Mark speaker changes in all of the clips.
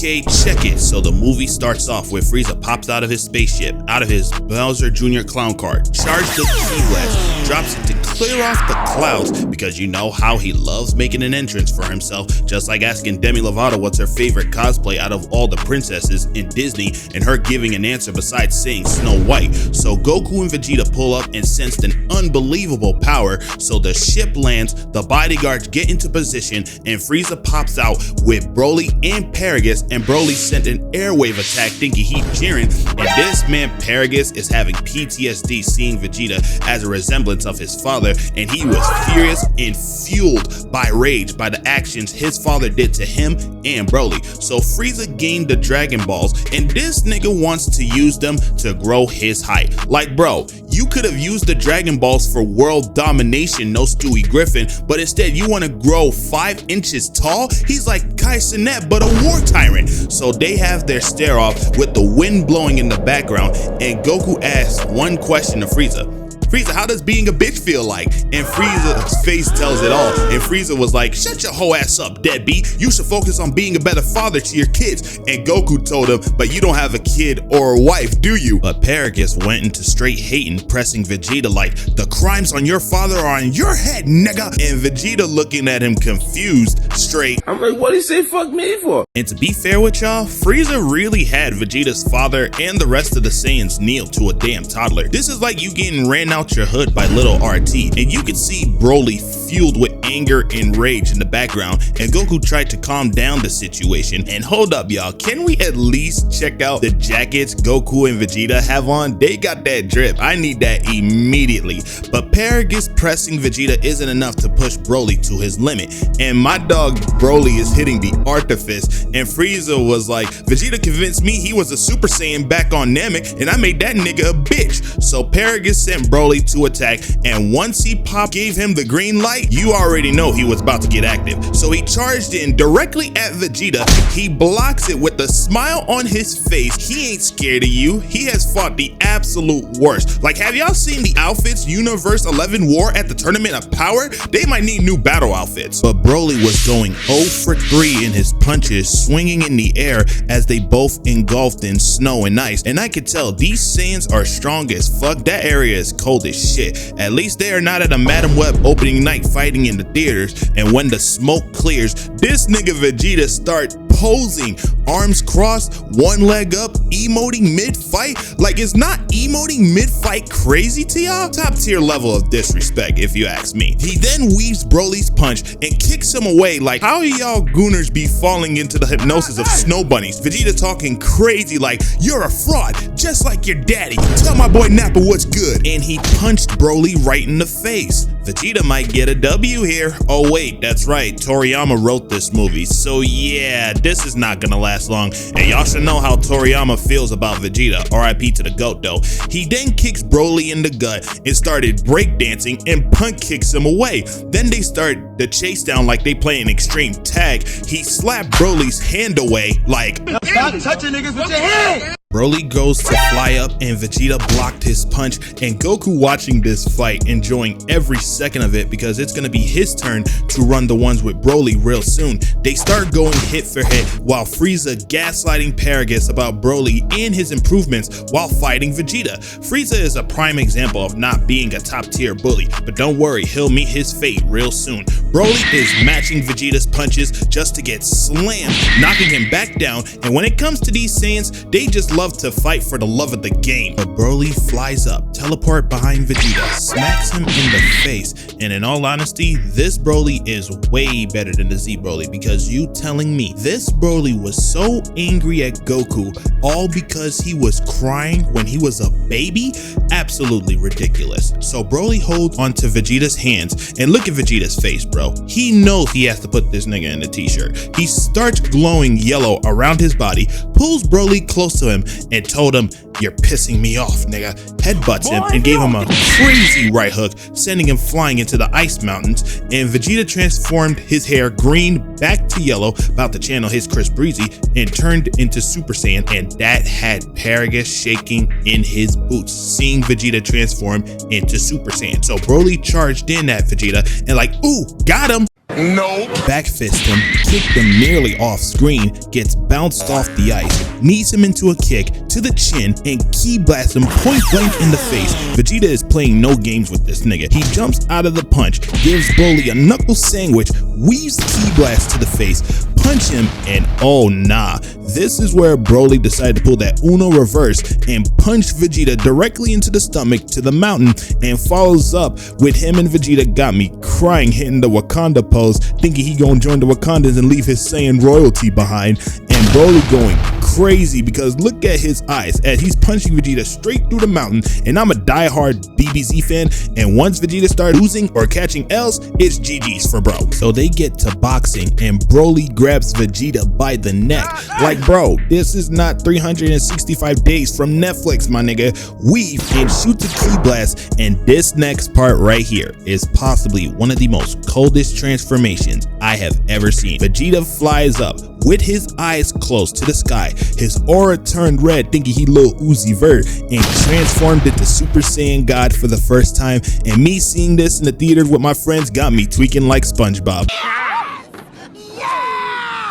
Speaker 1: Okay, check it. So the movie starts off with Frieza pops out of his spaceship, out of his Bowser Jr. clown car, charged the Ki blast, drops it to clear off the clouds because you know how he loves making an entrance for himself, just like asking Demi Lovato what's her favorite cosplay out of all the princesses in Disney and her giving an answer besides saying Snow White. So Goku and Vegeta pull up and sensed an unbelievable power, so the ship lands, the bodyguards get into position, and Frieza pops out with Broly and Paragus, and Broly sent an airwave attack thinking he Jiren, and this man Paragus is having PTSD seeing Vegeta as a resemblance of his father, and he was furious and fueled by rage by the actions his father did to him and Broly. So Frieza gained the Dragon Balls, and this nigga wants to use them to grow his height. Like, bro, you could have used the Dragon Balls for world domination, no Stewie Griffin, but instead you want to grow 5 inches tall? He's like Kai Cenat, but a war tyrant. So they have their stare off with the wind blowing in the background, and Goku asks one question to Frieza. Frieza, how does being a bitch feel like? And Frieza's face tells it all. And Frieza was like, shut your whole ass up, deadbeat. You should focus on being a better father to your kids. And Goku told him, but you don't have a kid or a wife, do you? But Paragus went into straight hating, pressing Vegeta like, the crimes on your father are on your head, nigga. And Vegeta looking at him confused, straight.
Speaker 2: I'm like, what did he say fuck me for?
Speaker 1: And to be fair with y'all, Frieza really had Vegeta's father and the rest of the Saiyans kneel to a damn toddler. This is like you getting ran out your hood by little RT, and you can see Broly fueled with anger and rage in the background, and Goku tried to calm down the situation. And hold up, y'all, can we at least check out the jackets Goku and Vegeta have on? They got that drip. I need that immediately. But Paragus pressing Vegeta isn't enough to push Broly to his limit, and my dog Broly is hitting the artifice, and Frieza was like, Vegeta convinced me he was a Super Saiyan back on Namek, and I made that nigga a bitch. So Paragus sent Broly to attack, and once he gave him the green light, you already know he was about to get active. So he charged in directly at Vegeta. He blocks it with a smile on his face. He ain't scared of you. He has fought the absolute worst. Like, have y'all seen the outfits Universe 11 wore at the Tournament of Power? They might need new battle outfits. But Broly was going 0 for 3 in his punches, swinging in the air as they both engulfed in snow and ice. And I could tell these Saiyans are strong as fuck. That area is cold as shit. At least they are not at a Madam Web opening night fighting in the theaters. And when the smoke clears, this nigga Vegeta start posing, arms crossed, one leg up, emoting mid-fight. Like, it's not emoting mid-fight crazy to y'all? Top tier level of disrespect, if you ask me. He then weaves Broly's punch and kicks him away. Like, how y'all gooners be falling into the hypnosis of snow bunnies? Vegeta talking crazy like, you're a fraud, just like your daddy. Tell my boy Nappa what's good. And he punched Broly right in the face. Vegeta might get a W here. Oh wait, that's right, Toriyama wrote this movie. So yeah, this is not gonna last long. And y'all should know how Toriyama feels about Vegeta. RIP to the GOAT though. He then kicks Broly in the gut and started breakdancing, and Punk kicks him away. Then they start the chase down like they playing extreme tag. He slapped Broly's hand away like,
Speaker 2: Stop touching niggas with your hand!
Speaker 1: Broly goes to fly up, and Vegeta blocked his punch, and Goku watching this fight, enjoying every second of it because it's gonna be his turn to run the ones with Broly real soon. They start going hit for hit while Frieza gaslighting Paragus about Broly and his improvements while fighting Vegeta. Frieza is a prime example of not being a top tier bully, but don't worry, he'll meet his fate real soon. Broly is matching Vegeta's punches just to get slammed, knocking him back down, and when it comes to these Saiyans, they just love to fight for the love of the game. But Broly flies up, teleport behind Vegeta, smacks him in the face, and in all honesty, this Broly is way better than the Z Broly, because you telling me this Broly was so angry at Goku all because he was crying when he was a baby? Absolutely ridiculous. So Broly holds onto Vegeta's hands, and look at Vegeta's face, bro. He knows he has to put this nigga in the t-shirt. He starts glowing yellow around his body, pulls Broly close to him, and told him, you're pissing me off, nigga. Headbutts him and gave him a crazy right hook, sending him flying into the ice mountains. And Vegeta transformed his hair green back to yellow, about to channel his Chris Breezy, and turned into Super Saiyan, and that had Paragus shaking in his boots, seeing Vegeta transform into Super Saiyan. So Broly charged in at Vegeta and like, ooh, got him.
Speaker 2: No.
Speaker 1: Back fist him, kicked him nearly off screen, gets bounced off the ice, knees him into a kick to the chin, and ki blasts him point blank in the face. Vegeta is playing no games with this nigga. He jumps out of the punch, gives BROLY a knuckle sandwich, weaves ki blast to the face, punch him, and oh nah. This is where BROLY decided to pull that Uno reverse and punch Vegeta directly into the stomach to the mountain, and follows up with him and Vegeta got me crying, hitting the Wakanda pose, thinking he gonna join the Wakandans and leave his Saiyan royalty behind, and BROLY going crazy because look at his eyes as he's punching Vegeta straight through the mountain. And I'm a diehard BBZ fan, and once Vegeta starts losing or catching L's, it's GG's for bro. So they get to boxing and BROLY grabs Vegeta by the neck like, bro, this is not 365 days from Netflix, my nigga. Weave and shoots a ki blast, and this next part right here is possibly one of the most coldest transformations I have ever seen. Vegeta flies up with his eyes closed to the sky, his aura turned red thinking he Lil Uzi Vert, and transformed into Super Saiyan God for the first time. And me seeing this in the theater with my friends got me tweaking like SpongeBob.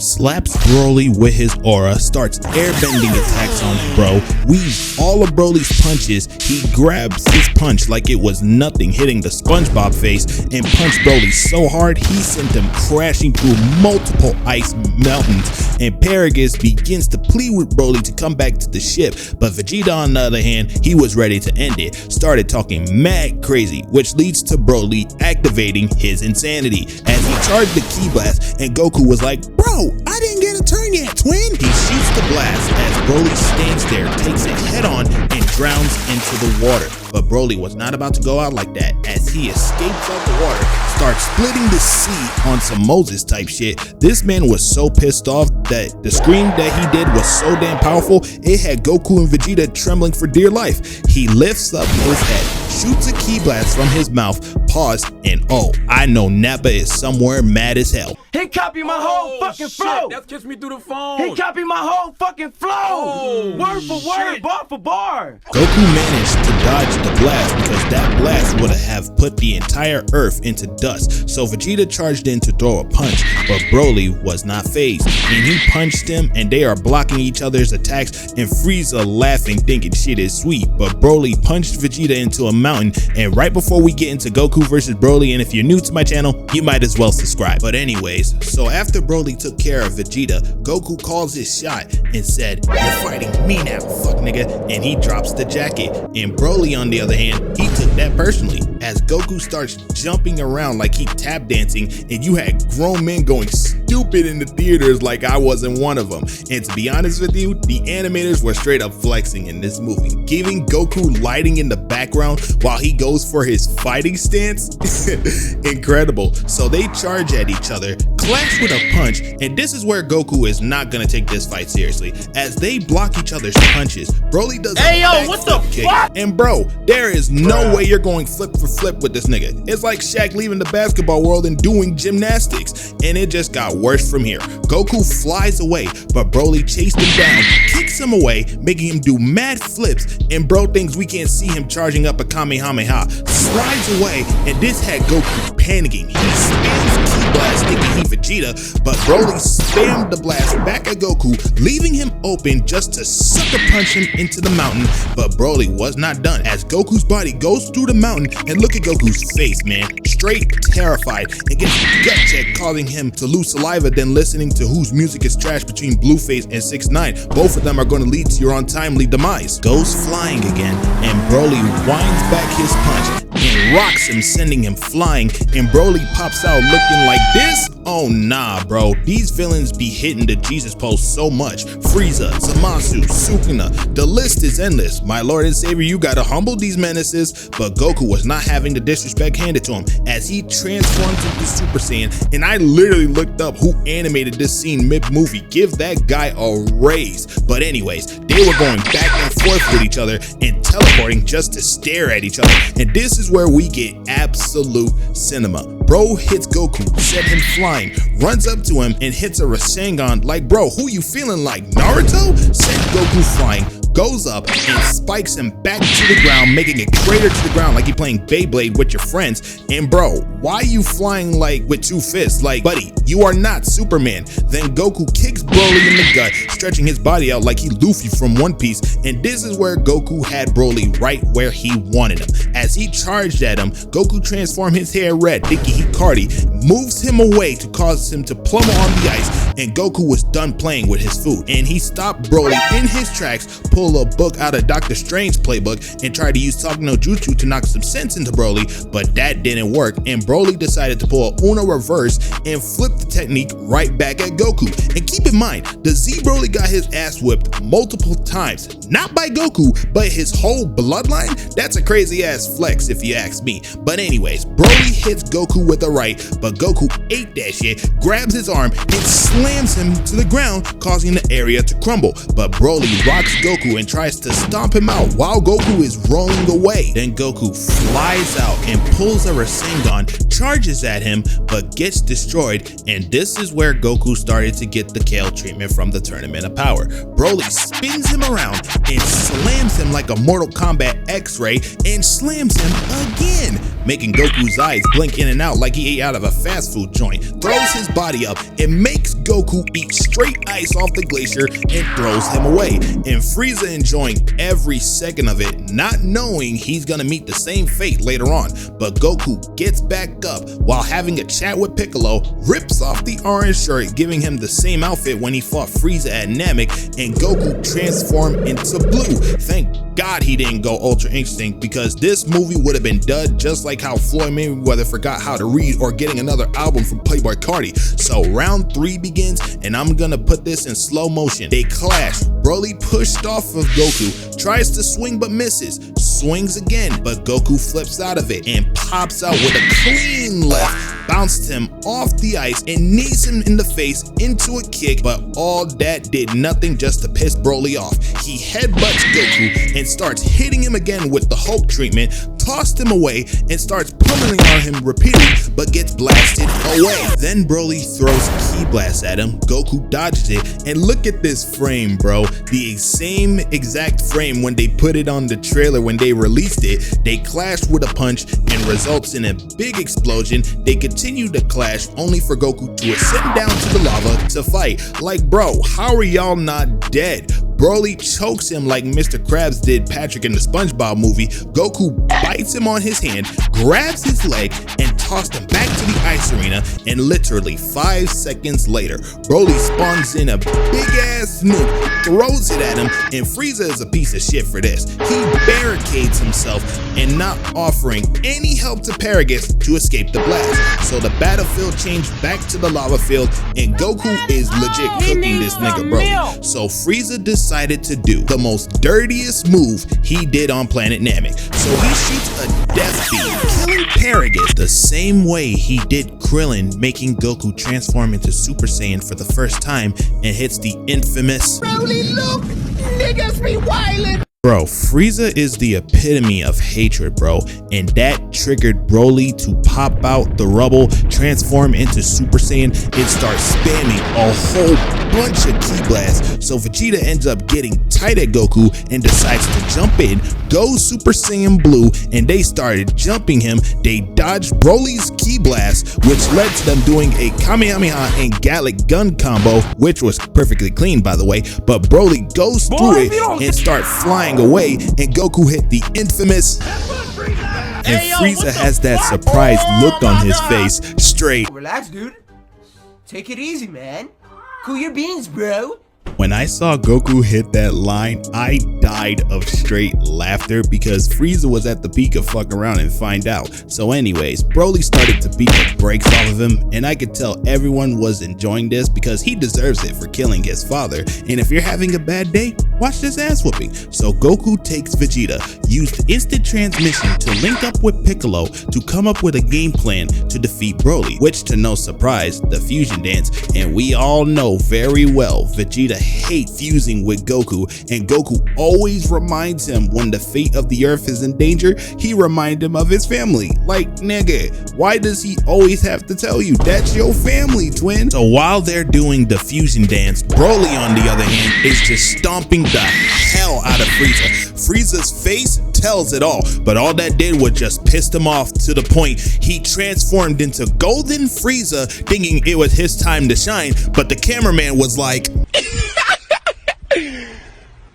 Speaker 1: Slaps BROLY with his aura, starts airbending attacks on bro, weaves all of BROLY's punches. He grabs his punch like it was nothing, hitting the SpongeBob face, and punched BROLY so hard he sent him crashing through multiple ice mountains. And Paragus begins to plead with BROLY to come back to the ship, but Vegeta on the other hand, he was ready to end it, started talking mad crazy, which leads to BROLY activating his insanity as he charged the ki blast, and Goku was like, bro, I didn't get a turn yet, twin. He shoots the blast as BROLY stands there, takes it head on, and drowns into the water. But BROLY was not about to go out like that as he escapes out the water, starts splitting the sea on some Moses type shit. This man was so pissed off that the scream that he did was so damn powerful, it had Goku and Vegeta trembling for dear life. He lifts up his head, shoots a ki blast from his mouth, pause, and oh, I know Nappa is somewhere mad as hell.
Speaker 2: He copied my whole fucking flow.
Speaker 3: That's kissed me through the phone.
Speaker 2: He copied my whole fucking flow. Word for word, bar for bar.
Speaker 1: Goku managed to dodge the blast because that blast would have put the entire earth into dust. So Vegeta charged in to throw a punch, but BROLY was not phased, and he punched him, and they are blocking each other's attacks, and Frieza laughing thinking shit is sweet. But BROLY punched Vegeta into a mountain. And right before we get into Goku versus BROLY, and if you're new to my channel, you might as well subscribe. But anyways, so after BROLY took care of Vegeta, Goku calls his shot and said, you're fighting me now, fuck nigga, and he drops the jacket. And BROLY on the other hand, he took that personally as Goku starts jumping around like he tap dancing, and you had grown men going stupid in the theaters like I wasn't one of them. And to be honest with you, the animators were straight up flexing in this movie, giving Goku lighting in the background while he goes for his fighting stance. Incredible. So they charge at each other, clash with a punch, and this is where Goku is not gonna take this fight seriously as they block each other's punches. BROLY does a
Speaker 2: what the
Speaker 1: kick,
Speaker 2: fuck?
Speaker 1: and bro, there is no way you're going flip for flip with this nigga. It's like Shaq leaving the basketball world and doing gymnastics, and it just got worse from here. Goku flies away, but BROLY chased him down, kicks him away, making him do mad flips, and bro thinks we can't see him charging up a Kamehameha, slides away, and this had Goku panicking. He spams ki blast thinking he Vegeta, but BROLY spammed the blast back at Goku, leaving him open just to sucker punch him into the mountain. But BROLY was not done as Goku's body goes through the mountain, and look at Goku's face, man, straight terrified, and gets a gut check causing him to lose saliva, then listening to whose music is trash between Blueface and 6ix9ine. Both of them are going to lead to your untimely demise. Goes flying again, and BROLY winds back his punch and rocks him, sending him flying, and BROLY pops out looking like this. Oh nah, bro, these villains be hitting the Jesus pose so much. Frieza, Zamasu, Sukuna, the list is endless. My lord and savior, you gotta humble these menaces. But Goku was not having the disrespect handed to him as he transformed into Super Saiyan, and I literally looked up who animated this scene mid-movie. Give that guy a raise. But anyways, they were going back and forth with each other and teleporting just to stare at each other, and this is where we get absolute cinema. Bro hits Goku, set him flying, runs up to him and hits a Rasengan like, bro, who you feeling like, Naruto? Sent Goku flying, goes up and spikes him back to the ground, making a crater to the ground like you're playing Beyblade with your friends. And bro, why are you flying like with 2 fists? Like, buddy, you are not Superman. Then Goku kicks Broly in the gut, stretching his body out like he Luffy from One Piece. And this is where Goku had Broly right where he wanted him. As he charged at him, Goku transformed his hair red, thinking he Cardi, moves him away to cause him to plummet on the ice, and Goku was done playing with his food. And he stopped Broly in his tracks, pulled a book out of Dr. Strange's playbook, and tried to use Talk no Jutsu to knock some sense into Broly, but that didn't work, and Broly decided to pull a Uno reverse and flip the technique right back at Goku. And keep in mind, the Z Broly got his ass whipped multiple times, not by Goku, but his whole bloodline. That's a crazy ass flex if you ask me. But anyways, Broly hits Goku with a right, but Goku ate that shit, grabs his arm and slams him to the ground, causing the area to crumble. But Broly rocks Goku and tries to stomp him out while Goku is rolling away. Then Goku flies out and pulls a Rasengan, charges at him, but gets destroyed. And this is where Goku started to get the Kale treatment from the Tournament of Power. Broly spins him around and slams him like a Mortal Kombat X-ray and slams him again, making Goku's eyes blink in and out like he ate out of a fast food joint, throws his body up and makes Goku eat straight ice off the glacier and throws him away. And Frieza enjoying every second of it, not knowing he's gonna meet the same fate later on. But Goku gets back up while having a chat with Piccolo, rips off the orange shirt, giving him the same outfit when he fought Frieza at Namek, and Goku transformed into blue. Thank God he didn't go Ultra Instinct, because this movie would have been dud, just like how Floyd Mayweather forgot how to read or getting another album from Playboi Carti. So round 3 begins, and I'm gonna put this in slow motion. They clash. Broly pushed off of Goku, tries to swing but misses, swings again, but Goku flips out of it and pops out with a clean left, bounced him off the ice and knees him in the face into a kick, but all that did nothing just to piss Broly off. He headbutts Goku and starts hitting him again with the Hulk treatment, tossed him away and starts pummeling on him repeatedly, but gets blasted away. Then Broly throws Ki Blast at him, Goku dodges it, and look at this frame, bro. The same exact frame when they put it on the trailer when they released it. They clashed with a punch and results in a big explosion. They continue to clash only for Goku to ascend down to the lava to fight. Like, bro, how are y'all not dead? Broly chokes him like Mr. Krabs did Patrick in the SpongeBob movie. Goku bites him on his hand, grabs his leg, and tossed him back to the ice arena. And literally 5 seconds later, Broly spawns in a big ass nuke, throws it at him, and Frieza is a piece of shit for this. He barricades himself and not offering any help to Paragus to escape the blast. So the battlefield changed back to the lava field, and Goku is legit cooking this nigga Broly. So Frieza decided to do the most dirtiest move he did on planet Namek. So he shoots a death beam, killing Paragus the same way he did Krillin, making Goku transform into Super Saiyan for the first time, and hits the infamous
Speaker 3: Broly, look! Niggas be wildin'!
Speaker 1: Bro, Frieza is the epitome of hatred, bro, and that triggered Broly to pop out the rubble, transform into Super Saiyan, and start spamming a whole bunch of Ki Blasts. So Vegeta ends up getting tight at Goku and decides to jump in, go Super Saiyan Blue, and they started jumping him. They dodged Broly's Ki Blast, which led to them doing a Kamehameha and Gallic gun combo, which was perfectly clean, by the way, but Broly goes through it and start flying away, and Goku hit the infamous, and Frieza has that surprised look on his face straight.
Speaker 3: Relax, dude. Take it easy, man. Cool your beans, bro.
Speaker 1: When I saw Goku hit that line, I died of straight laughter because Frieza was at the peak of fuck around and find out. So anyways, Broly started to beat the brakes off of him, and I could tell everyone was enjoying this because he deserves it for killing his father. And if you're having a bad day, watch this ass whooping. So Goku takes Vegeta, used instant transmission to link up with Piccolo to come up with a game plan to defeat Broly, which to no surprise, the fusion dance. And we all know very well Vegeta hates fusing with Goku, and Goku always reminds him when the fate of the earth is in danger. He reminds him of his family. Like, nigga, why does he always have to tell you that's your family, twin? So while they're doing the fusion dance, Broly on the other hand is just stomping the hell out of Frieza. Frieza's face tells it all, but all that did was just piss him off to the point he transformed into Golden Frieza, thinking it was his time to shine, but the cameraman was like,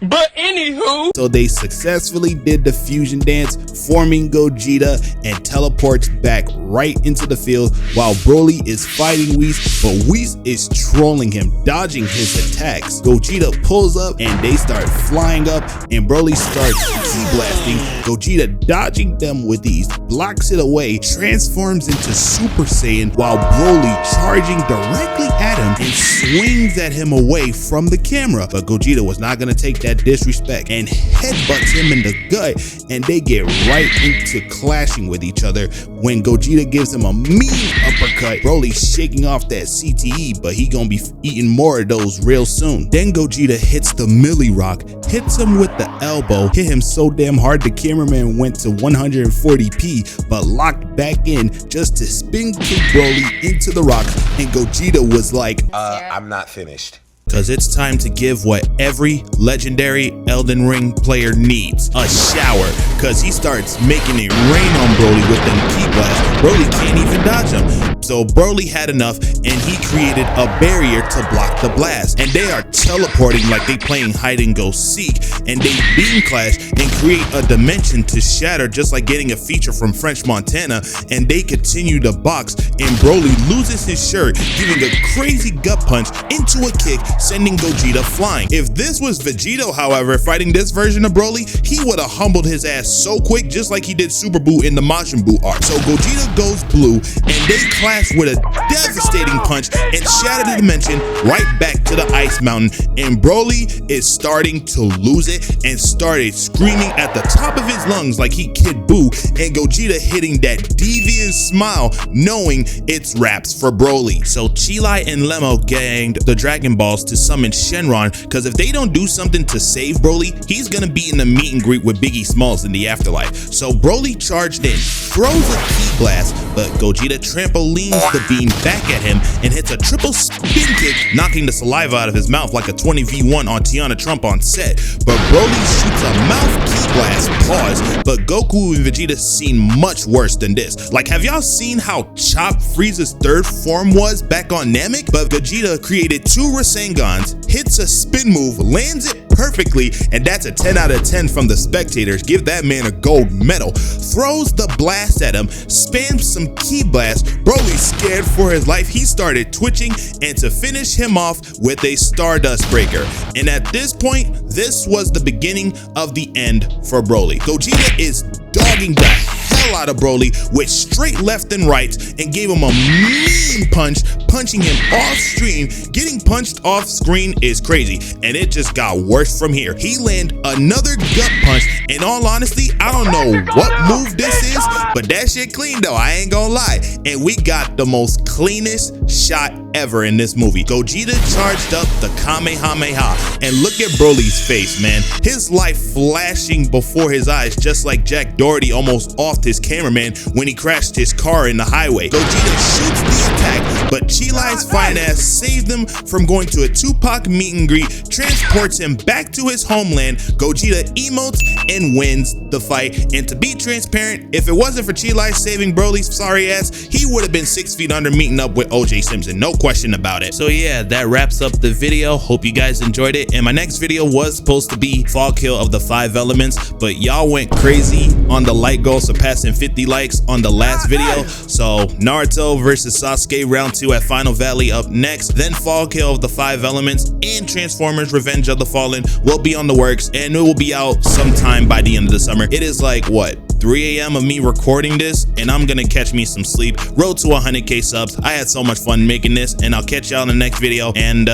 Speaker 4: but anywho,
Speaker 1: so they successfully did the fusion dance, forming Gogeta, and teleports back right into the field while Broly is fighting Whis, but Whis is trolling him, dodging his attacks. Gogeta pulls up and they start flying up, and Broly starts ki blasting. Gogeta dodging them with ease, blocks it away, transforms into Super Saiyan while Broly charging directly at him and swings at him away from the camera. But Gogeta was not going to take that disrespect and headbutts him in the gut, and they get right into clashing with each other when Gogeta gives him a mean uppercut. Broly's shaking off that CTE, but he gonna be eating more of those real soon. Then Gogeta hits the Millie Rock, hits him with the elbow, hit him so damn hard the cameraman went to 140p, but locked back in just to spin kick Broly into the rock, and Gogeta was like,
Speaker 4: I'm not finished.
Speaker 1: Cause it's time to give what every legendary Elden Ring player needs, a shower. Cause he starts making it rain on Broly with them ki blasts. Broly can't even dodge them. So Broly had enough and he created a barrier to block the blast. And they are teleporting like they playing hide and go seek, and they beam clash and create a dimension to shatter, just like getting a feature from French Montana. And they continue to box, and Broly loses his shirt, giving a crazy gut punch into a kick, sending Gogeta flying. If this was Vegeta, however, fighting this version of Broly, he would have humbled his ass so quick, just like he did Super Buu in the Majin Buu arc. So Gogeta goes blue, and they clash with a devastating punch and shatter the dimension right back to the Ice Mountain. And Broly is starting to lose it and started screaming at the top of his lungs like he Kid Buu, and Gogeta hitting that devious smile, knowing it's wraps for Broly. So Chilai and Lemo gained the Dragon Balls to summon Shenron, because if they don't do something to save Broly, he's gonna be in the meet and greet with Biggie Smalls in the afterlife. So Broly charged in, throws a ki blast, but Gogeta trampolines the beam back at him and hits a triple spin kick, knocking the saliva out of his mouth like a 20v1 on Tiana Trump on set. But Broly shoots a mouth ki blast, pause, but Goku and Vegeta seen much worse than this. Like, have y'all seen how chopped Frieza's third form was back on Namek? But Vegeta created two Rasengans, hits a spin move, lands it perfectly, and that's a 10 out of 10 from the spectators. Give that man a gold medal. Throws the blast at him, spams some ki blast. Broly's scared for his life. He started twitching, and to finish him off with a Stardust Breaker. And at this point, this was the beginning of the end for Broly. Gogeta is dogging the hell out of Broly with straight left and right, and gave him a mean punch, punching him off screen. Getting punched off screen is crazy, and it just got worse from here. He landed another gut punch. In all honesty, I don't know what move this is, but that shit clean though, I ain't gonna lie. And we got the most cleanest shot ever in this movie. Gogeta charged up the Kamehameha, and look at Broly's face, man. His life flashing before his eyes, just like Jack Doherty almost offed his cameraman when he crashed his car in the highway. Gogeta shoots the attack, but Chilai's fine ass saved him from going to a Tupac meet and greet, transports him back to his homeland. Gogeta emotes and wins the fight. And to be transparent, if it wasn't for Chilai saving Broly's sorry ass, he would have been 6 feet under meeting up with OJ Simpson, no question about it. So yeah, that wraps up the video. Hope you guys enjoyed it. And my next video was supposed to be Fall Kill of the 5 Elements, but y'all went crazy on the like goal, surpassing 50 likes on the last video. So Naruto versus Sasuke round 2 at Final Valley up next, then Fall Kill of the 5 Elements and Transformers Revenge of the Fallen will be on the works, and it will be out sometime by the end of the summer. It is like, what, 3 a.m. of me recording this, and I'm gonna catch me some sleep. Road to 100k subs. I had so much fun making this, and I'll catch y'all in the next video, and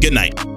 Speaker 1: good night.